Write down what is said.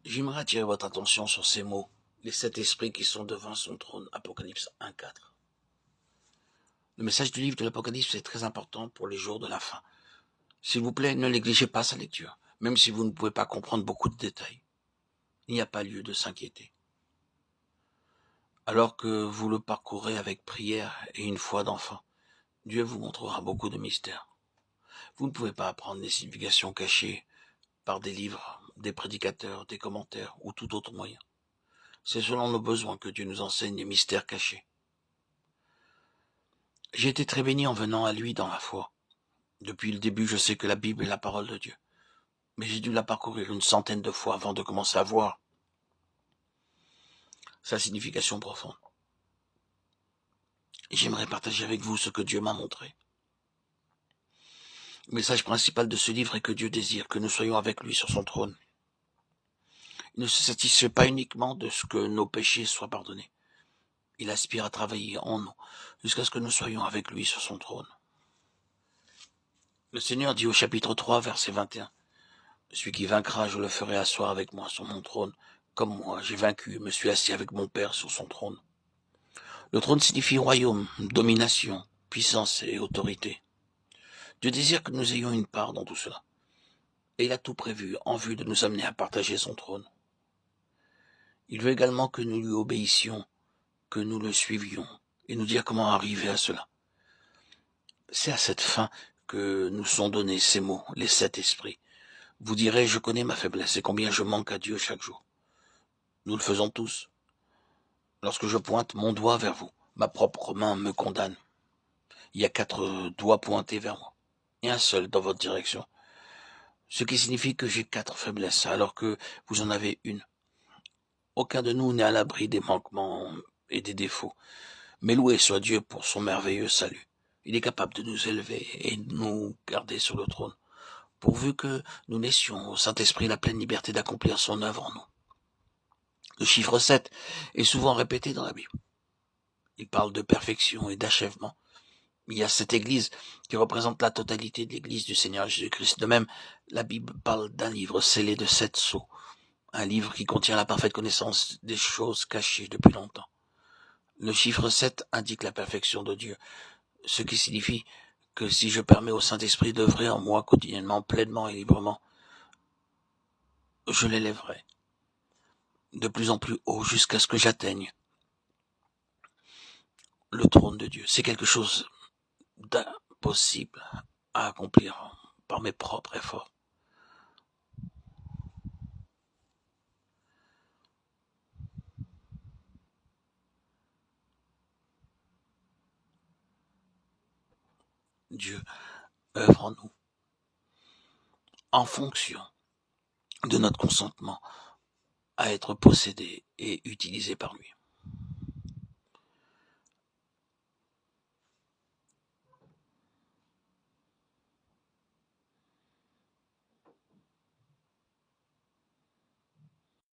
J'aimerais attirer votre attention sur ces mots, les 7 esprits qui sont devant son trône, Apocalypse 1:4. Le message du livre de l'Apocalypse est très important pour les jours de la fin. S'il vous plaît, ne négligez pas sa lecture, même si vous ne pouvez pas comprendre beaucoup de détails. Il n'y a pas lieu de s'inquiéter. Alors que vous le parcourez avec prière et une foi d'enfant, Dieu vous montrera beaucoup de mystères. Vous ne pouvez pas apprendre les significations cachées par des livres, des prédicateurs, des commentaires ou tout autre moyen. C'est selon nos besoins que Dieu nous enseigne les mystères cachés. J'ai été très béni en venant à lui dans la foi. Depuis le début, je sais que la Bible est la parole de Dieu. Mais j'ai dû la parcourir une centaine de fois avant de commencer à voir sa signification profonde. Et j'aimerais partager avec vous ce que Dieu m'a montré. Le message principal de ce livre est que Dieu désire que nous soyons avec lui sur son trône. Il ne se satisfait pas uniquement de ce que nos péchés soient pardonnés. Il aspire à travailler en nous jusqu'à ce que nous soyons avec lui sur son trône. Le Seigneur dit au chapitre 3, verset 21, « Celui qui vaincra, je le ferai asseoir avec moi sur mon trône, comme moi j'ai vaincu et me suis assis avec mon Père sur son trône. » Le trône signifie royaume, domination, puissance et autorité. Dieu désire que nous ayons une part dans tout cela. Et il a tout prévu en vue de nous amener à partager son trône. Il veut également que nous lui obéissions, que nous le suivions, et nous dire comment arriver à cela. C'est à cette fin que nous sont donnés ces mots, les 7 esprits. Vous direz, je connais ma faiblesse et combien je manque à Dieu chaque jour. Nous le faisons tous. Lorsque je pointe mon doigt vers vous, ma propre main me condamne. Il y a 4 doigts pointés vers moi, et un seul dans votre direction. Ce qui signifie que j'ai 4 faiblesses, alors que vous en avez une. Aucun de nous n'est à l'abri des manquements et des défauts. Mais loué soit Dieu pour son merveilleux salut. Il est capable de nous élever et de nous garder sur le trône, pourvu que nous laissions au Saint-Esprit la pleine liberté d'accomplir son œuvre en nous. Le chiffre 7 est souvent répété dans la Bible. Il parle de perfection et d'achèvement. Il y a cette église qui représente la totalité de l'église du Seigneur Jésus-Christ. De même, la Bible parle d'un livre scellé de 7 sceaux. Un livre qui contient la parfaite connaissance des choses cachées depuis longtemps. Le chiffre 7 indique la perfection de Dieu, ce qui signifie que si je permets au Saint-Esprit d'œuvrer en moi quotidiennement, pleinement et librement, je l'élèverai de plus en plus haut jusqu'à ce que j'atteigne le trône de Dieu. C'est quelque chose d'impossible à accomplir par mes propres efforts. Dieu œuvre en nous en fonction de notre consentement à être possédé et utilisé par lui.